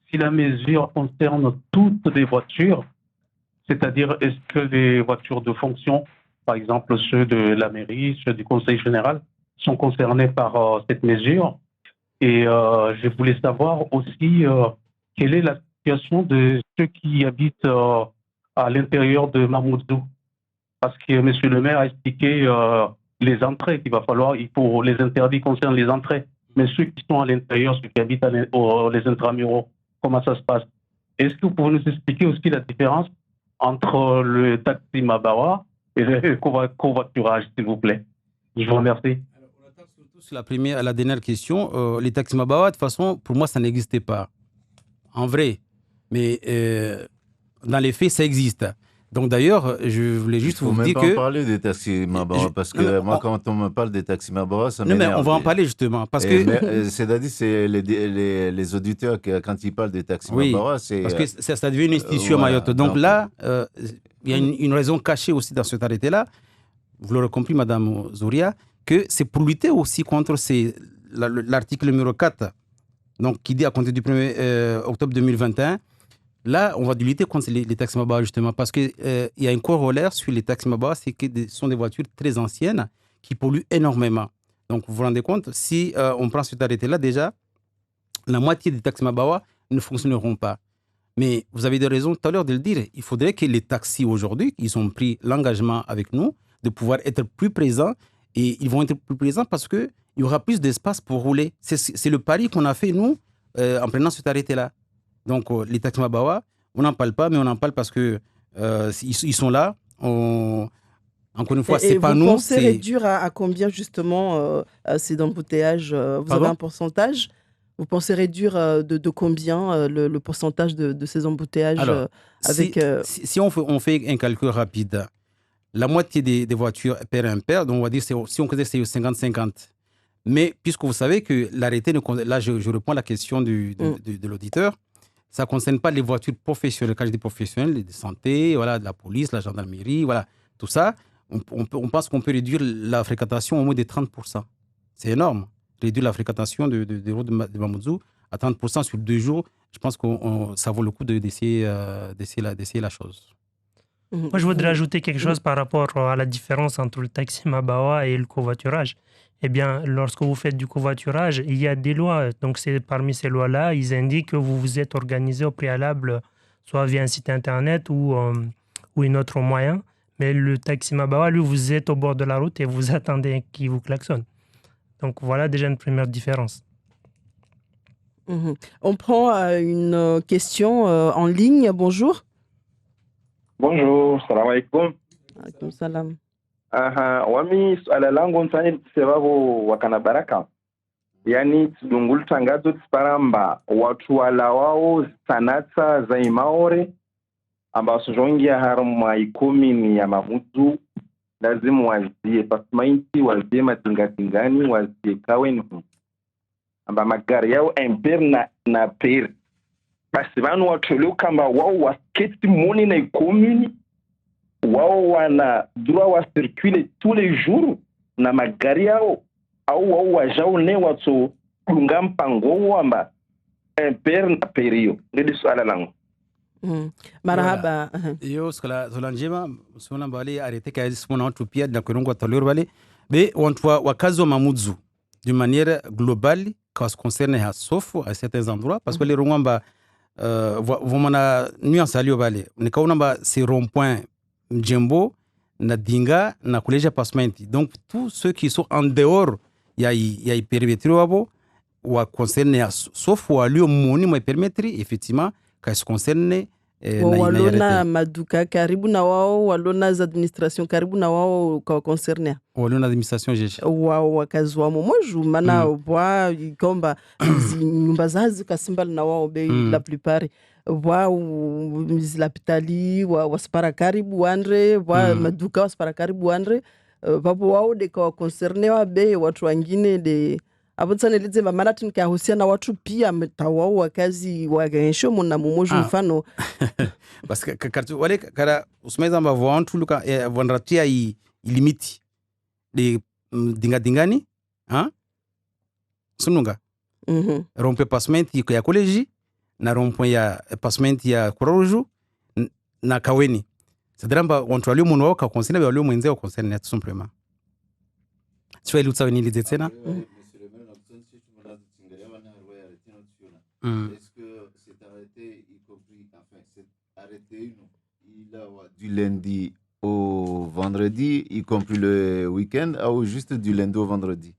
si la mesure concerne toutes les voitures, c'est-à-dire est-ce que les voitures de fonction, par exemple ceux de la mairie, ceux du conseil général, sont concernés par cette mesure. Et je voulais savoir aussi quelle est la situation de ceux qui habitent à l'intérieur de Mamoudzou. Parce que M. le maire a expliqué les entrées qu'il va falloir, les interdits concernent les entrées. Mais ceux qui sont à l'intérieur, ceux qui habitent les intramuraux, comment ça se passe? Est-ce que vous pouvez nous expliquer aussi la différence entre le taxi Mabawa et le covoiturage, s'il vous plaît? Je vous remercie. Sur la dernière question, les taxis Mabawa, de toute façon, pour moi, ça n'existait pas. En vrai. Mais dans les faits, ça existe. Donc d'ailleurs, je voulais juste vous dire que... Il ne faut même pas parler des taxis Mabara, parce que moi, quand on me parle des taxis Mabara, ça m'énerve. Non, mais on va en parler justement, parce que... C'est-à-dire, c'est les auditeurs, quand ils parlent des taxis Mabara, c'est... parce que ça devient une institution à Mayotte. Donc là, il y a une raison cachée aussi dans cet arrêté-là, vous l'aurez compris, Madame Zouria, que c'est pour lutter aussi contre l'article numéro 4, donc, qui dit à compter du 1er octobre 2021, là, on va lutter contre les taxis Mabara justement parce qu'il y a un corollaire sur les taxis Mabara, c'est que ce sont des voitures très anciennes qui polluent énormément. Donc, vous vous rendez compte, si on prend cet arrêté-là, déjà, la moitié des taxis Mabara ne fonctionneront pas. Mais vous avez des raisons tout à l'heure de le dire. Il faudrait que les taxis aujourd'hui, ils ont pris l'engagement avec nous de pouvoir être plus présents et ils vont être plus présents parce qu'il y aura plus d'espace pour rouler. C'est le pari qu'on a fait, nous, en prenant cet arrêté-là. Donc, les taxis Mabawa, on n'en parle pas, mais on en parle parce que ils sont là. Encore une fois, c'est pas nous. Vous pensez réduire à combien, justement, ces embouteillages? Vous avez un pourcentage? Vous pensez réduire de combien le pourcentage de ces embouteillages? Alors, avec, si on fait un calcul rapide, la moitié des voitures pair impair, donc on va dire, si on considère c'est 50-50. Mais puisque vous savez que l'arrêté, là je réponds à la question de l'auditeur, ça ne concerne pas les voitures professionnelles. Quand je dis professionnelles, de santé, voilà, de la police, la gendarmerie, voilà, tout ça, on pense qu'on peut réduire la fréquentation au moins de 30%. C'est énorme. Réduire la fréquentation des routes de Mamoudzou à 30% sur 2 jours, je pense que ça vaut le coup d'essayer la chose. Moi, je voudrais ajouter quelque chose par rapport à la différence entre le taxi Mabawa et le covoiturage. Eh bien, lorsque vous faites du covoiturage, il y a des lois. Donc, c'est parmi ces lois-là, ils indiquent que vous vous êtes organisé au préalable, soit via un site internet ou un autre moyen. Mais le taxi Mabawa, lui, vous êtes au bord de la route et vous attendez qu'il vous klaxonne. Donc, voilà déjà une première différence. On prend une question en ligne. Bonjour. Bonjour, salam alaikum. Alaikum salam. Wami suala langu mfanye sababu wakana baraka. Yani tudungulu tangazo tisparamba watu wala wao sanata za imaore ambazo zongia harma ikomini ya Mamudu lazima wazie pasmainti wazie matingatingani wazie kaweni amba magari yao imper na per basi vanu watoleo kamba wao wasketi moni na ikomini wao wana droit wa circuler tous les jours na magari yao au wao wajaone watu kunga mpango amba imper na perio ndio swala langu. Marhaba. Yo skala njema sona mbali arrêter kazi sona watu pia na kurongo tolero bale be wakazi wa Mamudzu d'une manière globale quand ce concerne à sauf à certains endroits parce que les rongamba vomana nuance alio bale nikaona ba ces rond-point Mjembo na Dinga na collège Passementi donc tous ceux qui sont en dehors ya perimetri wabo wa concerne à sauf wa alio moni mo permettre effectivement quand ce concerne walona maduka karibu na wao walona za administration karibu na wao kwa concerne walona administration jeje wao wakazi wa moju mana wa ikomba nyumba zazi kasimbali na wao be la plupart wao mizilapitali waspara karibu andre wa maduka waspara karibu andre papo wao de kwa concerne wa be watu wengine de abutsa nilize mamana tunikahusiana watu pia mtawao wakazi wa gensho mona mumoju mfano parce que wale kara usmeza mba vantu luka vanratia ilimiti de dingani sununga rompe passementi ya collège na rompe ya passementi ya Croix-Rouge na kaweni sadrambwa wantu walio mwana wao concerne walio mwenzao concerne tout simplement tu ile utsaweni lize tena. Est-ce que cet arrêté, y compris, enfin, cet arrêté, il a du lundi au vendredi, y compris le week-end, ou juste du lundi au vendredi?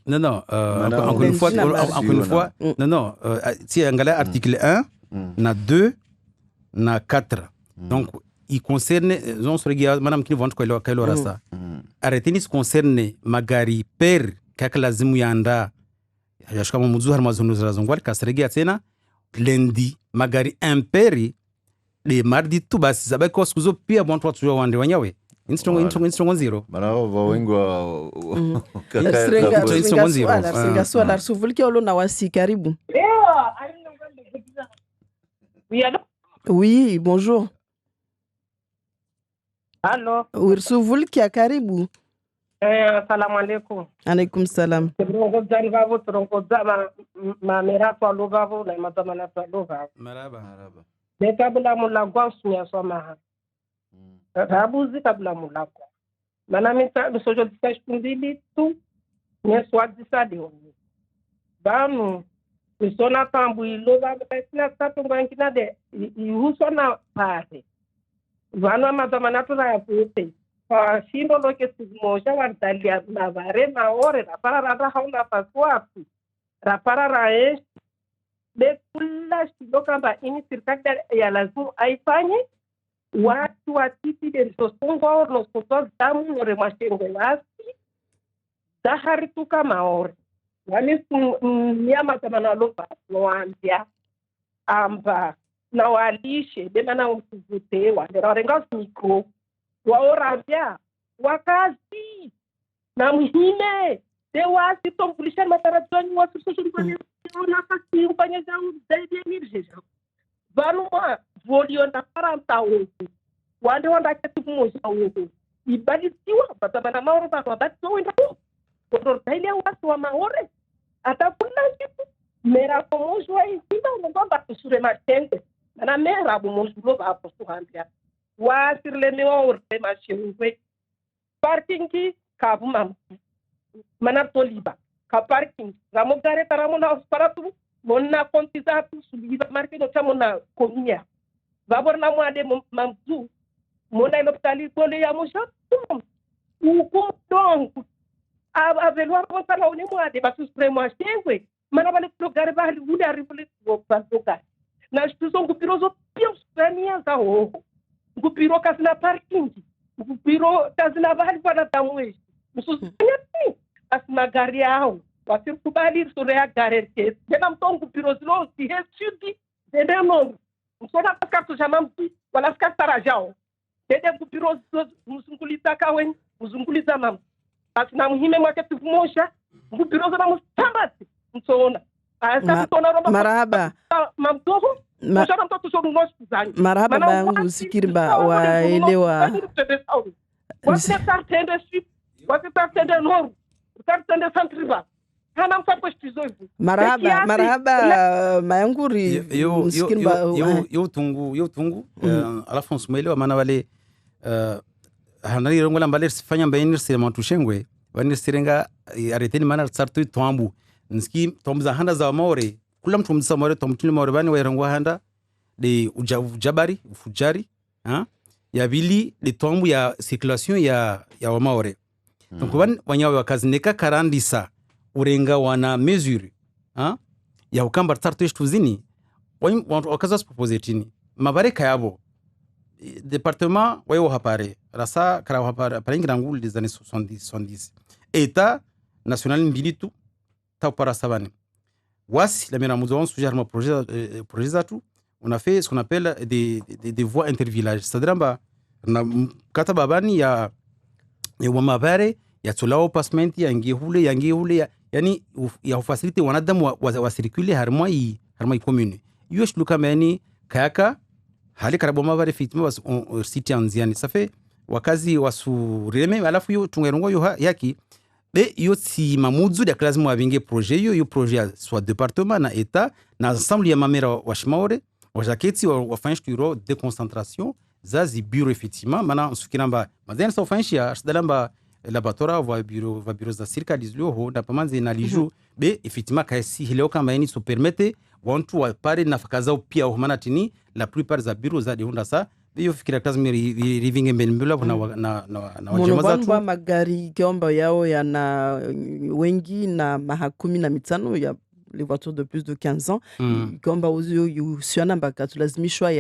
Non, encore une fois, non, si on regarde article 1, na 2, na 4. Donc, il concerne, on se regarde, madame qui vante quoi ça. Arrêté ni concerne magari per kakalazimu yanda. Yashika Mamudzu har mazono zazongwali kasregea tena lundi magari imperi le mardi tu basi sababu kwa siku zo pia bontu watu wa wande wanyawe instongo zero marao vawengwa instongo zero singa swala suvuliki olo na wasi karibu. Oui, bonjour. Allô. Ursuvuliki karibu. Assalamu alaikum. Alaikum salam. Trongo zani vavo trongo zama mamera kwa lovavo na madama na kwa lovavo. Maraba. Kabla mula gwansu ya soma. Rabuzi kabla mula kwa. Mana mita sojo disash kundili tu nye swadi sadi oni. Banu usona tambu ilovavo kaisina sato ngwankina de ihusona pare. Vanu madama na tuna ya puete. Shindo loke simoja wardalia na vare maore rapara rada hauna paswapi rapara raesh de kula shindo kamba ini serikali ya lazima aifanye watu watiti de sosongo nos kotos damu no remashengo wasi dahari tuka maore wani nyama tamana lopa no ambia amba na walishe de mana usivute wa renga mikro waorabia wakazi na muhime de wasi tompulisha matarajani watu sosoni na pasi upanya zao zaidi ya nirjeja vanuma volio na paranta wote wande wanda ketu moja wote ibadisiwa batabana maoro ba bati wenda ko taile watu wa maore atakula kitu mera komojwa intima ndo batusure matenge na mera bomojwa ba posuhambia wa sur les meilleurs machines parking ki kabu mam mana toliba ka parking ramo gare taramo na paratu monna kontiza tu subiba marke no chamona konya babor na mo ade mamzu mona l'hôpital tole ya mo chat ou comme donc avec loi on parle on mo ade ba supremo chengwe mana bale pro gare ba huli arrive le pas na institution ku pirozo pio spania za ho ngupiro kasina parking ngupiro kasina vahali pana tamwe mususanyati asina gari yao wasirikubali sura ya gari ke tena mtongo ngupiro zilo si hesudi tena no msona kartu jamamti wala skatara jao dede kupiro muzunguliza kawen muzunguliza mam basi na muhime mwake tufumosha kupiro na mustambati msona marahaba marahaba bangu sikirba waelewa marahaba mayanguri yo tungu alafu nsumelewa maana wale hanali rongola mbale sifanya mbainir se mantushengwe wanir sirenga areteni maana sartu twambu nski tomza handa za maore kula mtu mza maore tomtuni maore bani wairangwa handa de ujabari ufujari ya bili de twambu ya circulation ya maore donc wanyawe wakazineka karandisa urenga wana mesure ya ukamba tarto tuzini wakaza propose tini mabareka yabo département wayo hapare rasa kara hapare paringira ngul des années 70 état national mbilitu tau para savane wasi la mera muzo sujar ma projet zatu on a fait ce qu'on appelle des voies intervillages c'est-à-dire na kata babani ya mabare ya tolao passement ya ngehule yani ya faciliter wanadamu wa circuler harma commune yo shluka mani kayaka hali karabo mabare fitima was city anziani ça fait wakazi wasureme alafu yo tungerongo yo yaki be yo si mamuzu de classe mo avinge projet yo projet soit département na état na ensemble ya mamera wa shmaore wa jaketi wa fanshkiro de concentration zazi bureau effectivement mana sukiramba mazen so fanshia sadalamba laboratoire va bureau za circalize ho na pamanze na liju be effectivement kaisi hileo kama yani so permette wantu wa pare na fakaza pia ho mana tini la plupart za bureau za de honda sa hiyo fikira kazi mimi living mbele na wajema za magari kiomba yao yana wengi na mahakumi na mitano ya les voitures de plus de 15 ans kiomba uzio yusiana mpaka tulazimishwa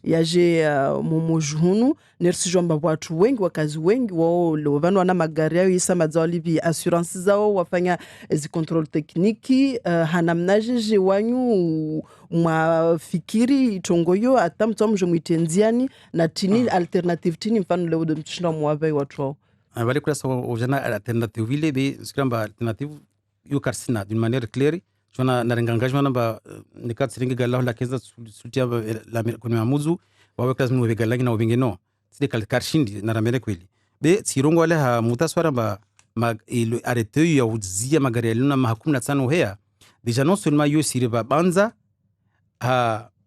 yaje momojuhunu nersijomba watu wengi wakazi wengi wao lovano wana magari yao isa mazao livi assurance zao wafanya ezi control tekniki hanamnajeje wanyu mwafikiri itongoyo ata mtomu mwitenziani na tini alternative tini mfano leo de mtushinda mwabe watu wao wale kula so ojana alternative vile be sikamba alternative yo karsina d'une manière claire jona narenga engagement namba nikat siringa galahu la keza sultia la kwenye mamuzu wawe kazi mwe galangi na ubingeno side karshindi na ramene kweli be sirongo wale ha mutaswara ba arrêté ya uzia magari ya luna mahakumi na tsano hea deja non seulement yo siriba banza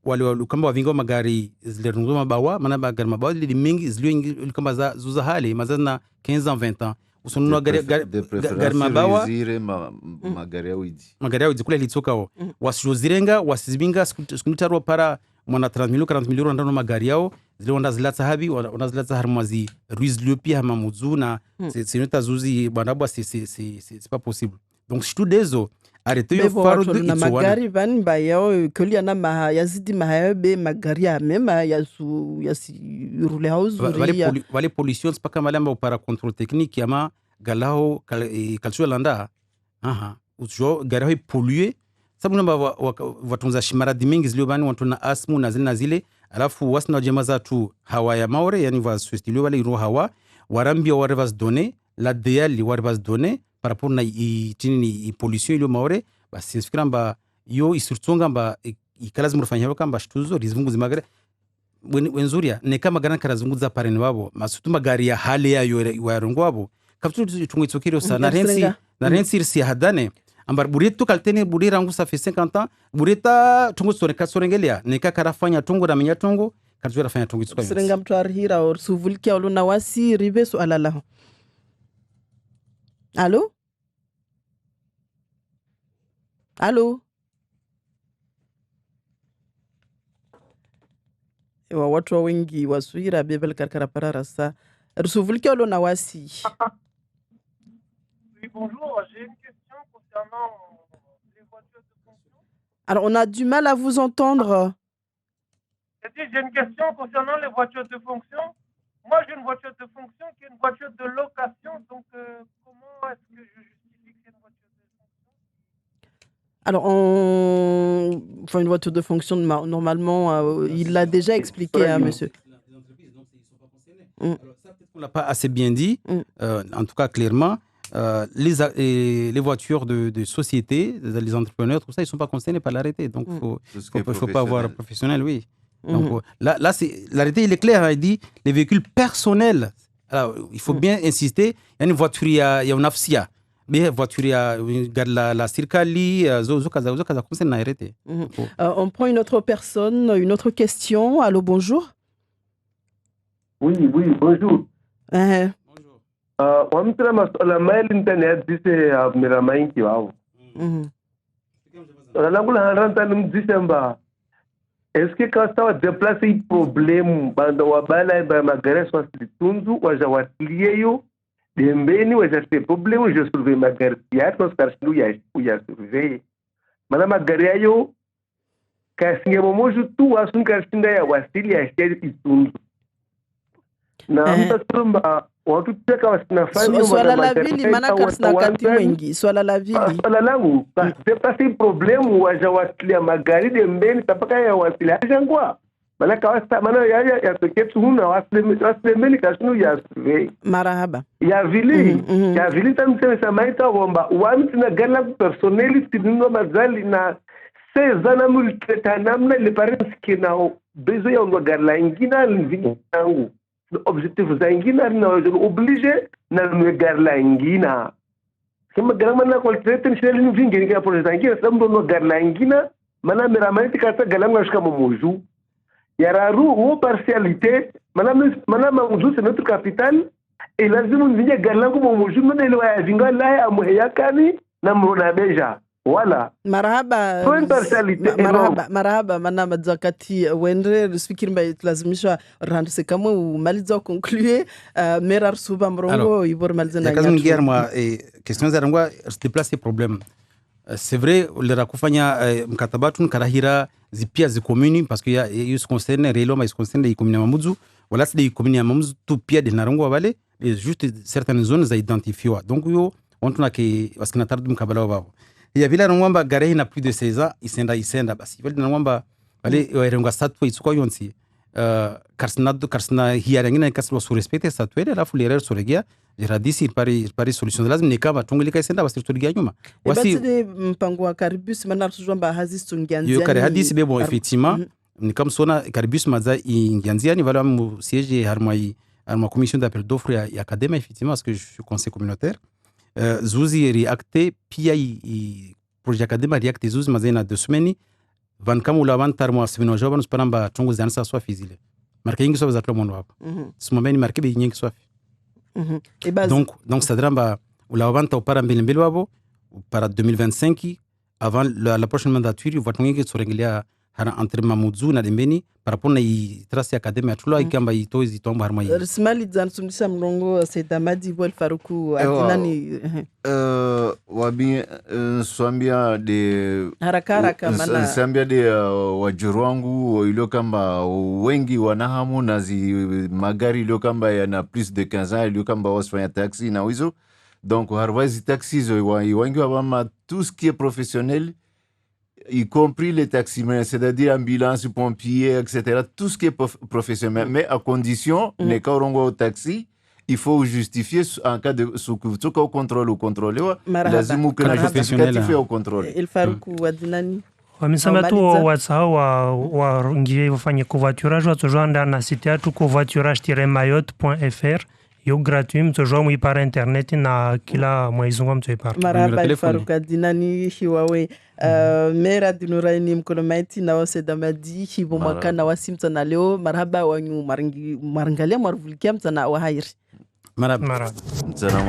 wale kamba wavingo magari zile rungo mabawa mana magari mabawa zile mingi zile kamba za zuza hali mazana 15 ans 20 ans usonunua gari mabawa magari ya uji kule litokao wasijozirenga wasizibinga sikuntarwa para mwana 30 milioni ndano magari yao zile wanda zilata habi wanda zilata harmazi ruiz lupia mamuzu na c'est zuzi bandabwa c'est pas possible donc surtout dezo arrêter yo faro de na magari van ba yao kuli na maha yazidi maha be magari ya mema yasu rule house wale pollution spaka malamba para contrôle technique yama galao kalsho landa ujo gari polluer sababu namba watunza shimaradi mingi zilio bani watu na asmu na zile alafu wasna jema za tu hawa ya maore yani va sustilio wale iro hawa warambia warevas donner la DL warevas donner par rapport na tini pollution ilo maore basi nfikira mba yo isurtunga mba ikalazi mrufanya kamba shtuzo rizungu zimagare wenzuria ne kama gana karazungu za pareni wabo masutuma gari ya hali ya yarongo wabo kaptu tungitsokiro sana na rensi si hadane ambar burito kaltene burira ngu ça fait 50 ans burita tungu sorengelia neka karafanya tungu na menya tungu karjura fanya tungu tsukanya serenga mtu arhira or suvulkia oluna wasi riveso alala Allô ewa watu wengi wasuira bebel karkara pararasa rusuvulkia oluna wasi. Oui, bonjour, j'ai une question concernant les voitures de fonction. Alors, on a du mal à vous entendre. J'ai une question concernant les voitures de fonction. Moi, j'ai une voiture de fonction qui est une voiture de location. Donc, comment est-ce que je justifie que c'est une voiture de fonction? Alors, Enfin, une voiture de fonction, normalement, il l'a déjà expliqué, hein, monsieur. Alors, ça, peut-être qu'on ne l'a pas assez bien dit, en tout cas clairement. Les voitures de société, les entrepreneurs, tout ça, ils ne sont pas concernés par l'arrêté. Donc, il ne faut pas avoir un professionnel, oui. Donc, là l'arrêté, il est clair, hein, il dit les véhicules personnels. Alors, il faut bien insister, il y a une voiture, il y a une AFSIA. Mais voiture, il y a la Circali, concerne l'arrêté. On prend une autre personne, une autre question. Allô, bonjour. Oui, bonjour. Bonjour. Wamtira masuala mail internet dise miramai kiwao. Langu haranta nim December. Est-ce que quand ça va déplacer problème bando wabala ba magare so tunzu waja watlieyo dembeni waja se problème je surveille magare tiat parce que ya surveille. Mana magare yo kasinge momoju tu asun kasinda ya wasili ya sheri tunzu. Na mtatumba watu teka wasinafanya swala la vili maana kasina kati wengi swala la vili swala langu déplacer problème waja watilia magari de mbeni tapaka ya watilia jangwa maana kawasta maana ya toketu huna waslemeni kasinu ya survey marahaba ya vili tamsema samaita womba wamti na gala personnel tinino mazali na sezana multeta namna le parents kinao bezo ya ndo gala ingina vili yangu objectif zangina na obligé na nugar la ingina kama garama na koltreten shele ni vingi kwa projet zangina sambo no gar la ingina mana meramati kata galanga shika momoju yararu ou partialité mana mamuju c'est notre capital et lazima nvinye galangu momoju na ile wa vinga la amheyakani na mrona beja wala marhaba marhaba mana madzakati wendre speaking by lazimishwa randse kama umaliza conclure merar suba mrongo ibor maliza na kazi ngiar moi question za rangwa se déplacer problème c'est vrai le rakufanya mkatabatu karahira zipia zi commune parce que ya yus concerne relo mais concerne les communes mamuzu wala c'est des communes mamuzu tout pia de narango wale juste certaines zones à identifier donc yo on tuna ke waskina tardu mkabala wao ya vile ngomba gare ina plus de 16 ans isenda basi vile ngomba wale warenga satwa itsukwa yonsi karsna hiya ngina kaswa su respecte satwa la fulerer soregia jiradisi pari solution lazima ni kama tungilika isenda basi tuligia nyuma wasi mpango wa Caribus manar sujomba hazis tungianzia yo kare hadisi be bon effectivement ni comme sona Caribus maza ingianzia ni vala mu siège harmai ma commission d'appel d'offres ya académie effectivement parce que je suis conseiller communautaire Zuzi reacte pia projet académique reacte Zuzi mazena 2 semaines van kamula van tarmo sivino joban sparamba tongo zansa swa fizile marque yingi so zatlo mondo hapo simomeni marque be yingi swa donc ça dramba ula vanta para mbili wabo para 2025 avant la prochaine mandature votongi sorengelia hana entre Mamoudzou na Dembeni par rapport na trace académie atula ikamba itozi tomba harma yi rismali zantumisa mrongo sedamadi vol faruku atinani wabi swambia de haraka mana swambia de wajuru wangu ilo kamba wengi wanahamu na magari ilo kamba yana plus de 15 ans ilo kamba wasfanya taxi na wizo donc harwazi taxis wengi wabama tout ce qui est professionnel y compris les taximens, c'est-à-dire ambulance, pompiers, etc. Tout ce qui est professionnel. Mais à condition, les cas au taxi, il faut justifier en cas de au contrôle ou contrôle. Lazima kuna justificatif au contrôle. Il faruku wadinani. Wamesema tu wasahau waingie wafanye covoiturage watojoanda na site yetu covoiturage-mayotte.fr yo gratuit mtojoa muipara internet na kila mwaizunga mtoipara. Maraba faruka dinani hiwawe mera dinuraini mkono maiti na wase damadi hibo mwaka na wasimta na leo maraba wanyu marangalia maruvulikia mtana wahayiri. Maraba. Mtana